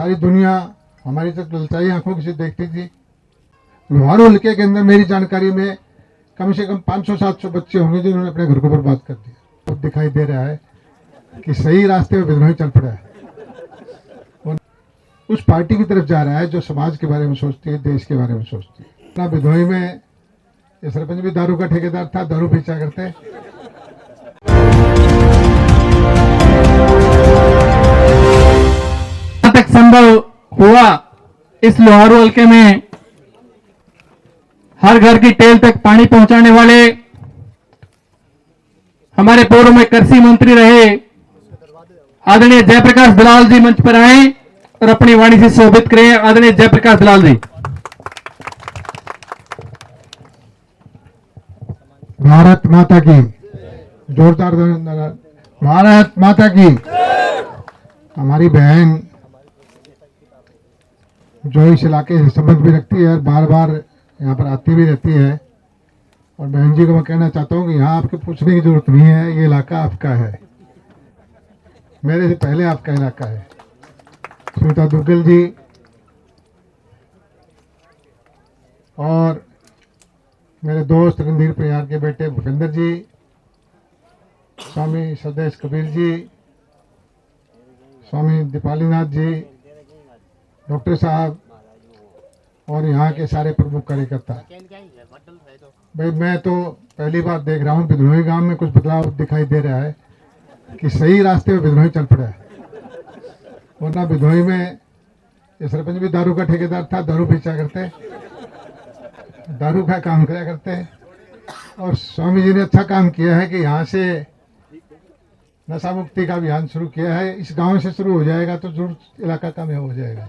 सारी दुनिया हमारी तरफ ललचाई आंखों से देखती थी। लोहारू हल्के के अंदर मेरी जानकारी में कम से कम 500-700 बच्चे होंगे जिन्होंने अपने घर को बर्बाद कर दिया। तो दिखाई दे रहा है कि सही रास्ते में विद्रोही चल पड़ा है और उस पार्टी की तरफ जा रहा है जो समाज के बारे में सोचती है, देश के बारे में सोचती है। अपना विद्रोही में ये सरपंच भी दारू का ठेकेदार था, दारू बेचा करते। तक संभव हुआ इस लोहारू हल्के में हर घर की टेल तक पानी पहुंचाने वाले हमारे पूर्व में कृषि मंत्री रहे आदरणीय जयप्रकाश दलाल जी मंच पर आए और अपनी वाणी से शोभित करें। आदरणीय जयप्रकाश दलाल जी। भारत माता की जोरदार भारत माता की। हमारी बहन जो इस इलाके से संबंध भी रखती है और बार बार यहाँ पर आती भी रहती है, और बहन जी को मैं कहना चाहता हूँ कि यहाँ आपके पूछने की जरूरत नहीं है, ये इलाका आपका है, मेरे से पहले आपका इलाका है। सुनीता दुग्गल जी और मेरे दोस्त रणधीर परिहार के बेटे भूपेंद्र जी, स्वामी सदेश कबीर जी, स्वामी दीपालीनाथ जी, डॉक्टर साहब और यहाँ के सारे प्रमुख कार्यकर्ता। भाई मैं तो पहली बार देख रहा हूँ विद्रोही गांव में कुछ बदलाव दिखाई दे रहा है कि सही रास्ते में विद्रोही चल पड़ा है। वरना विद्रोही में ये सरपंच भी दारू का ठेकेदार था, दारू बेचा करते, दारू का काम किया करते। और स्वामी जी ने अच्छा काम किया है कि यहाँ से नशा मुक्ति का अभियान शुरू किया है। इस गांव से शुरू हो जाएगा तो जरूर इलाका कामयाब हो जाएगा।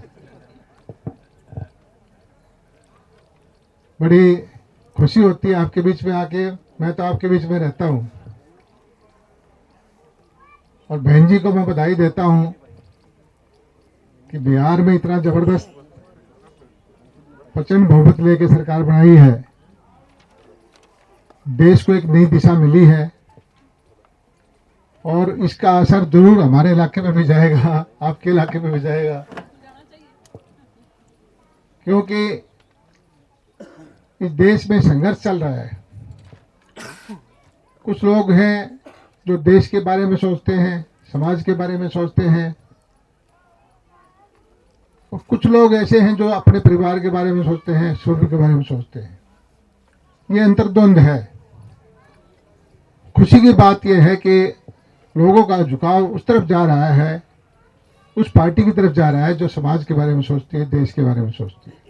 बड़ी खुशी होती है आपके बीच में आके। मैं तो आपके बीच में रहता हूँ और बहन जी को मैं बधाई देता हूँ कि बिहार में इतना जबरदस्त प्रचंड बहुमत लेके सरकार बनाई है। देश को एक नई दिशा मिली है और इसका असर जरूर हमारे इलाके में भी जाएगा, आपके इलाके में भी जाएगा, क्योंकि इस देश में संघर्ष चल रहा है। कुछ लोग हैं जो देश के बारे में सोचते हैं, समाज के बारे में सोचते हैं, और कुछ लोग ऐसे हैं जो अपने परिवार के बारे में सोचते हैं, स्वर्ण के बारे में सोचते हैं। ये अंतर्द्वंद है। खुशी की बात यह है कि लोगों का झुकाव उस तरफ जा रहा है, उस पार्टी की तरफ जा रहा है जो समाज के बारे में सोचती है, देश के बारे में सोचती है।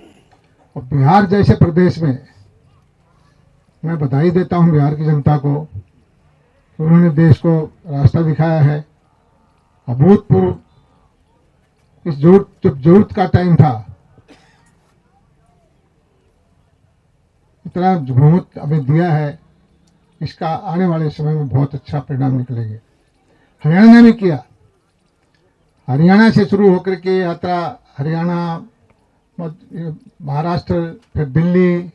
और बिहार जैसे प्रदेश में मैं बधाई देता हूं बिहार की जनता को, उन्होंने देश को रास्ता दिखाया है। अभूतपूर्व इस जब जरूरत का टाइम था, इतना बहुमत हमें दिया है, इसका आने वाले समय में बहुत अच्छा परिणाम निकलेंगे। हरियाणा ने भी किया। हरियाणा से शुरू होकर के यात्रा हरियाणा, महाराष्ट्र, फिर दिल्ली,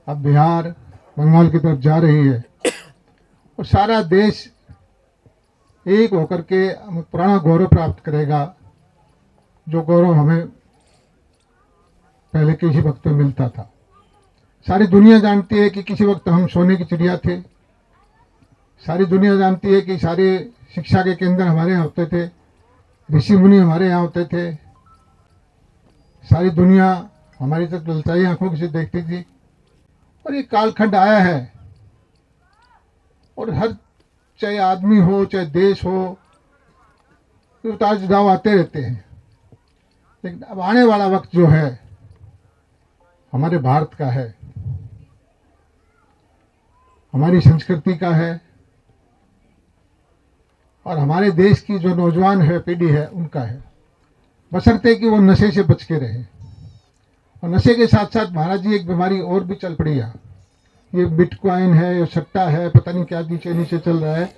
अब बिहार, बंगाल की तरफ जा रही है और सारा देश एक होकर के पुराना गौरव प्राप्त करेगा, जो गौरव हमें पहले किसी वक्त में मिलता था। सारी दुनिया जानती है कि किसी वक्त हम सोने की चिड़िया थे। सारी दुनिया जानती है कि सारे शिक्षा के केंद्र हमारे यहाँ होते थे, ऋषि मुनि हमारे यहाँ होते थे। सारी दुनिया हमारी तरफ ललचाई आंखों से देखती थी। और ये कालखंड आया है और हर, चाहे आदमी हो चाहे देश हो, उतार चढ़ाव आते रहते हैं। लेकिन अब आने वाला वक्त जो है हमारे भारत का है, हमारी संस्कृति का है और हमारे देश की जो नौजवान है पीढ़ी है उनका है, बशर्ते कि वो नशे से बच के रहे। और नशे के साथ साथ महाराज जी एक बीमारी और भी चल पड़ी है, ये बिटकॉइन है, ये सट्टा है, पता नहीं क्या नीचे नीचे चल रहा है।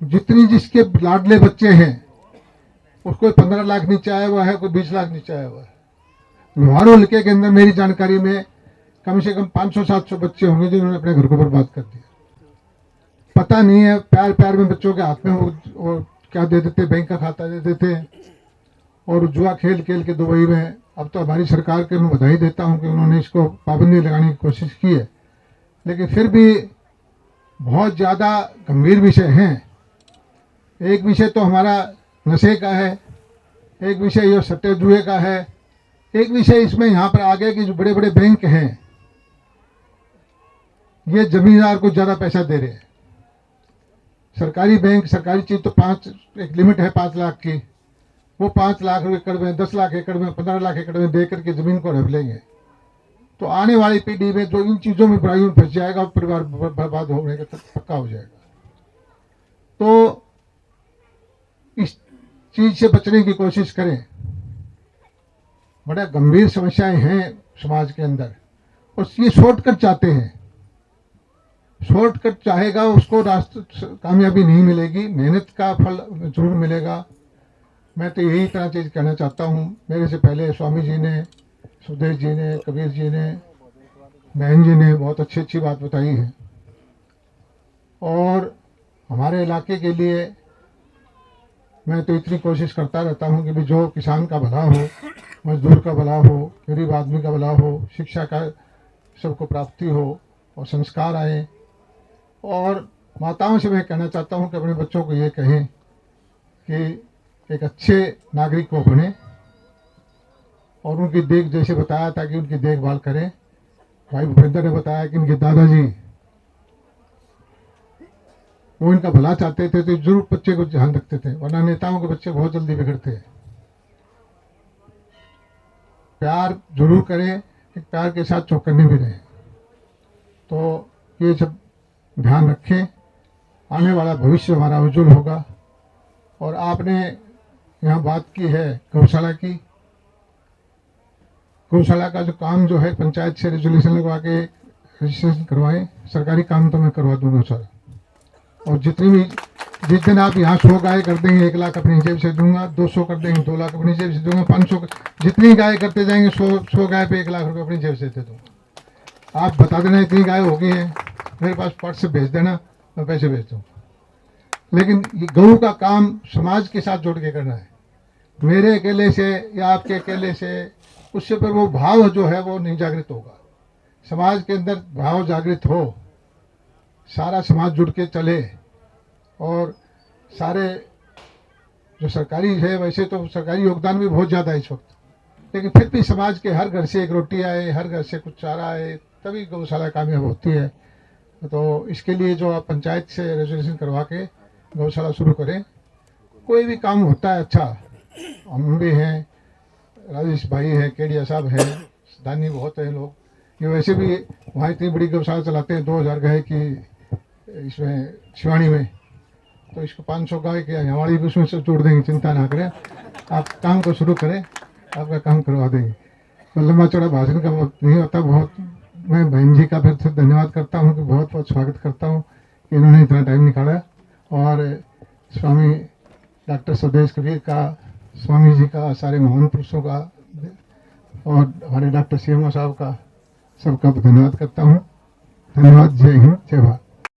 जितनी जिसके लाडले बच्चे हैं उसको 15 लाख नीचे आया हुआ है, कोई 20 लाख नीचे आया हुआ है। लोहारू हल्के के अंदर मेरी जानकारी में कम से कम 500-700 बच्चे होंगे जिन्होंने अपने घर को बर्बाद कर दिया। पता नहीं है, प्यार प्यार में बच्चों के हाथ में वो क्या दे देते, बैंक का खाता दे देते और जुआ खेल खेल के दुबई में, अब तो हमारी सरकार के मैं बधाई देता हूँ कि उन्होंने इसको पाबंदी लगाने की कोशिश की है, लेकिन फिर भी बहुत ज़्यादा गंभीर विषय हैं। एक विषय तो हमारा नशे का है, एक विषय ये सट्टे जुए का है, एक विषय इसमें यहाँ पर आ गया कि जो बड़े बड़े बैंक हैं ये जमींदार को ज़्यादा पैसा दे रहे हैं। सरकारी बैंक, सरकारी चीज़ तो एक लिमिट है 5 लाख की, वो 5 लाख एकड़ में, 10 लाख एकड़ में, 15 लाख एकड़ में दे करके ज़मीन को रख लेंगे। तो आने वाली पीढ़ी में जो इन चीज़ों में बुराइयों में फंस जाएगा, परिवार बर्बाद होने का पक्का हो जाएगा। तो इस चीज़ से बचने की कोशिश करें। बड़ा गंभीर समस्याएं हैं समाज के अंदर, और ये शॉर्टकट चाहते हैं। शॉर्टकट चाहेगा उसको रास्ते कामयाबी नहीं मिलेगी, मेहनत का फल जरूर मिलेगा। मैं तो यही तरह चीज़ कहना चाहता हूँ। मेरे से पहले स्वामी जी ने, सुखदेव जी ने, कबीर जी ने, बहन जी ने बहुत अच्छी बात बताई है। और हमारे इलाके के लिए मैं तो इतनी कोशिश करता रहता हूँ कि भी जो किसान का भला हो, मजदूर का भला हो, गरीब आदमी का भला हो, शिक्षा का सबको प्राप्ति हो और संस्कार आए। और माताओं से मैं कहना चाहता हूँ कि अपने बच्चों को ये कहें कि एक अच्छे नागरिक को बने और उनकी जैसे बताया था कि उनकी देखभाल करें। भाई भूपेंद्र ने बताया कि इनके दादाजी वो इनका भला चाहते थे तो जरूर बच्चे को ध्यान रखते थे, वरना नेताओं के बच्चे बहुत जल्दी बिगड़ते हैं। प्यार जरूर करें, एक प्यार के साथ चौकन्ने भी रहें। तो ये सब ध्यान रखें, आने वाला भविष्य हमारा उज्जवल होगा। और आपने यहाँ बात की है गौशाला की। गौशाला का जो काम जो है पंचायत से रेजोल्यूशन लगवा के रजिस्ट्रेशन करवाएं। सरकारी काम तो मैं करवा दूंगा सर। और जिस दिन आप यहाँ 100 गाय कर देंगे 1 लाख अपनी जेब से दूंगा, 200 कर देंगे 2 लाख अपनी जेब से दूंगा, 500 जितनी गाय करते जाएंगे 100 गाय पे 1 लाख रुपए अपनी जेब से दे दूंगा। आप बता देना इतनी गाय हो गई है, मेरे पास पर्स से भेज देना, मैं पैसे भेज दूँ। लेकिन गऊ का काम समाज के साथ जोड़ के करना है। मेरे अकेले से या आपके अकेले से उससे पर वो भाव जो है वो नहीं जागृत होगा। समाज के अंदर भाव जागृत हो, सारा समाज जुड़ के चले। और सारे जो सरकारी है, वैसे तो सरकारी योगदान भी बहुत ज़्यादा है इस वक्त, लेकिन फिर भी समाज के हर घर से एक रोटी आए, हर घर से कुछ चारा आए, तभी गौशाला कामयाब होती है। तो इसके लिए जो आप पंचायत से रेजोल्यूशन करवा के गौशाला शुरू करें। कोई भी काम होता है अच्छा, हम भी हैं, राजेश भाई हैं, केडिया साहब हैं, दानी बहुत हैं लोग, ये वैसे भी वहाँ इतनी बड़ी गौशाला चलाते हैं 2000 गाय की इसमें शिवानी में। तो इसको 500 गाय की हमारी भी उसमें से जोड़ देंगे, चिंता ना करें। आप काम को शुरू करें, आपका काम करवा देंगे। तो लंबा चौड़ा भाषण का नहीं होता। बहुत मैं बहन जी का फिर से धन्यवाद करता हूँ कि बहुत बहुत स्वागत करता हूँ कि इन्होंने इतना टाइम निकाला। और स्वामी डॉक्टर स्वदेश कबीर का, स्वामी जी का, सारे महान पुरुषों का और हमारे डॉक्टर सीएमओ साहब का सबका धन्यवाद करता हूँ। धन्यवाद। जय हिंद, जय भारत।